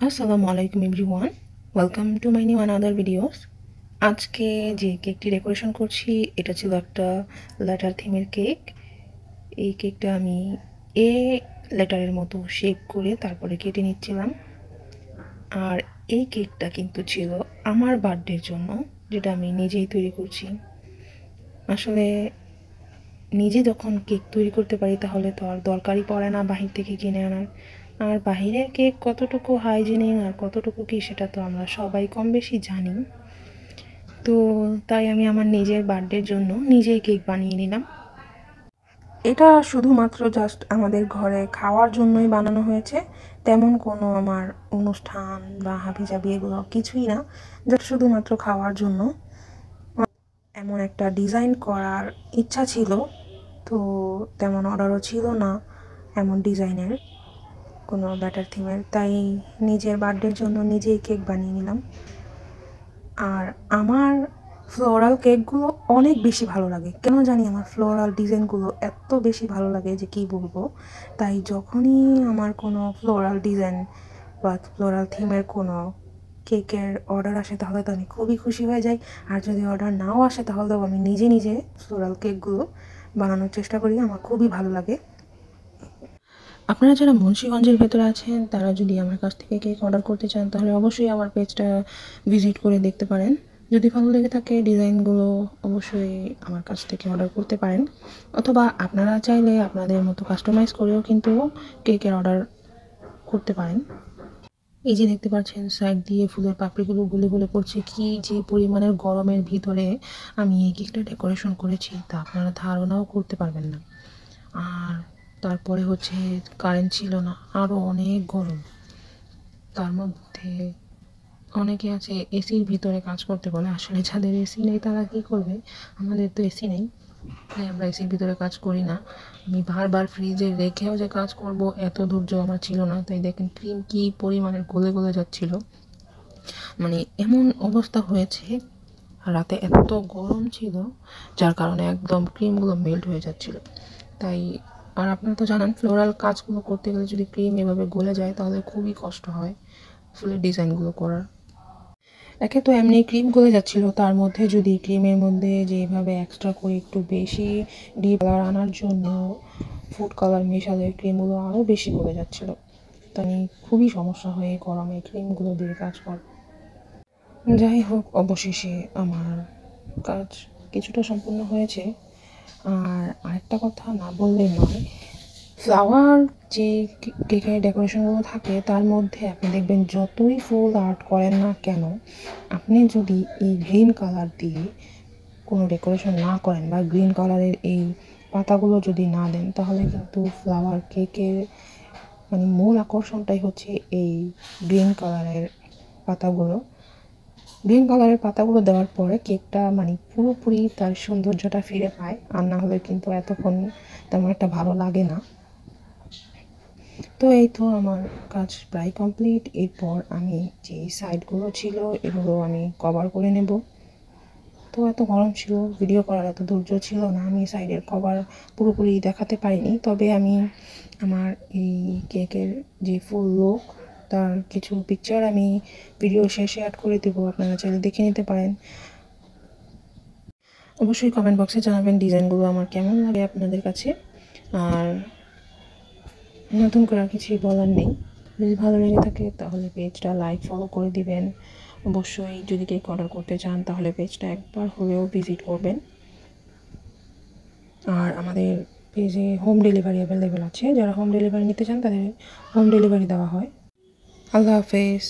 আসসালামু আলাইকুম everyone, welcome to my new another videos. আজকে যে কেকটি ডেকোরেশন করছি এটা ছিল একটা লেটার থিমের কেক। এই কেকটা আমি এ লেটারের মতো শেপ করে তারপরে কেটে নিচ্ছিলাম। আর এই কেকটা কিন্তু ছিল আমার বার্থডের জন্য, যেটা আমি নিজেই তৈরি করছি। আসলে নিজে যখন কেক তৈরি করতে পারি তাহলে তো আর দরকারই পড়ে না বাহির থেকে কিনে আনার। আর বাহিরের কেক কতটুকু হাইজিনিক আর কতটুকু কি সেটা তো আমরা সবাই কম বেশি জানি। তো তাই আমি আমার নিজের বার্থডের জন্য নিজেই কেক বানিয়ে নিলাম। এটা শুধুমাত্র জাস্ট আমাদের ঘরে খাওয়ার জন্যই বানানো হয়েছে, তেমন কোনো আমার অনুষ্ঠান বা হাবিজাবি এগুলো কিছুই না, জাস্ট শুধুমাত্র খাওয়ার জন্য। এমন একটা ডিজাইন করার ইচ্ছা ছিল, তো তেমন অর্ডারও ছিল না এমন ডিজাইনের কোনো ব্যাটার থিমের, তাই নিজের বার্থডের জন্য নিজেই কেক বানিয়ে নিলাম। আর আমার ফ্লোরাল কেকগুলো অনেক বেশি ভালো লাগে, কেন জানি আমার ফ্লোরাল ডিজাইনগুলো এত বেশি ভালো লাগে যে কী বলবো। তাই যখনই আমার কোনো ফ্লোরাল ডিজাইন বা ফ্লোরাল থিমের কোনো কেকের অর্ডার আসে তাহলে তো আমি খুবই খুশি হয়ে যাই। আর যদি অর্ডার নাও আসে তাহলেও আমি নিজে নিজে ফ্লোরাল কেকগুলো বানানোর চেষ্টা করি, আমার খুবই ভালো লাগে। আপনারা যারা মুন্সিগঞ্জের ভেতরে আছেন তারা যদি আমার কাছ থেকে কেক অর্ডার করতে চান তাহলে অবশ্যই আমার পেজটা ভিজিট করে দেখতে পারেন। যদি ভালো লেগে থাকে ডিজাইনগুলো অবশ্যই আমার কাছ থেকে অর্ডার করতে পারেন, অথবা আপনারা চাইলে আপনাদের মতো কাস্টমাইজ করেও কিন্তু কেকের অর্ডার করতে পারেন। এই যে দেখতে পাচ্ছেন সাইড দিয়ে ফুলের পাপড়িগুলো গলে গলে পড়ছে, কি যে পরিমাণের গরমের ভিতরে আমি এই কেকটা ডেকোরেশন করেছি তা আপনারা ধারণাও করতে পারবেন না। আর তারপরে হচ্ছে কারেন্ট ছিল না, আরও অনেক গরম। তার মধ্যে অনেকে আছে এসির ভিতরে কাজ করতে বলে, আসলে যাদের এসি নেই তারা কী করবে, আমাদের তো এসি নেই তাই আমরা এসির ভিতরে কাজ করি না। আমি বারবার ফ্রিজে রেখেও যে কাজ করব এত ধৈর্য আমার ছিল না, তাই দেখেন ক্রিম কী পরিমাণের গলে গলে যাচ্ছিল, মানে এমন অবস্থা হয়েছে। রাতে এত গরম ছিল যার কারণে একদম ক্রিমগুলো মেল্ট হয়ে যাচ্ছিল। তাই আর আপনারা তো জানেন ফ্লোরাল কাজগুলো করতে গেলে যদি ক্রিম এভাবে গলে যায় তাহলে খুবই কষ্ট হয় ফুলের ডিজাইনগুলো করার। একে তো এমনি ক্রিম গলে যাচ্ছিল, তার মধ্যে যদি ক্রিমের মধ্যে যেভাবে এক্সট্রা করে একটু বেশি ডিপ কালার আনার জন্য ফুড কালার মেশালে ক্রিমগুলো আরও বেশি গলে যাচ্ছিলো। তাই খুবই সমস্যা হয়ে গরমে ক্রিমগুলো দিয়ে কাজ করা। যাই হোক, অবশেষে আমার কাজ কিছুটা সম্পূর্ণ হয়েছে। আর আরেকটা কথা না বললেই নয়, ফ্লাওয়ার যে কেকের ডেকোরেশনগুলো থাকে তার মধ্যে আপনি দেখবেন যতই ফুল আর্ট করেন না কেন, আপনি যদি এই গ্রিন কালার দিয়ে কোনো ডেকোরেশন না করেন বা গ্রিন কালারের এই পাতাগুলো যদি না দেন তাহলে কিন্তু ফ্লাওয়ার কেকের মানে মূল আকর্ষণটাই হচ্ছে এই গ্রিন কালারের পাতাগুলো। গ্রিন কালারের পাতাগুলো দেওয়ার পরে কেকটা মানে পুরোপুরি তার সৌন্দর্যটা ফিরে পায়, আর না হলে কিন্তু এতক্ষণ তেমন একটা ভালো লাগে না। তো এই তো আমার কাজ প্রায় কমপ্লিট। এরপর আমি যে সাইডগুলো ছিল এগুলো আমি কভার করে নেব। তো এত গরম ছিল, ভিডিও করার এত ধৈর্য ছিল না, আমি সাইডের কভার পুরোপুরি দেখাতে পারিনি। তবে আমি আমার এই কেকের যে ফুল লুক তার কিছু পিকচার আমি ভিডিও শেষে অ্যাড করে দেবো, আপনারা চাইলে দেখে নিতে পারেন। অবশ্যই কমেন্ট বক্সে জানাবেন ডিজাইনগুলো আমার কেমন লাগে আপনাদের কাছে। আর নতুন করে আর কিছুই বলার নেই, যদি ভালো লেগে থাকে তাহলে পেজটা লাইক ফলো করে দিবেন। অবশ্যই যদি কেক অর্ডার করতে চান তাহলে পেজটা একবার হলেও ভিজিট করবেন। আর আমাদের পেজে হোম ডেলিভারি অ্যাভেলেবেল আছে, যারা হোম ডেলিভারি নিতে চান তাদের হোম ডেলিভারি দেওয়া হয়। আল্লাহ হাফেজ।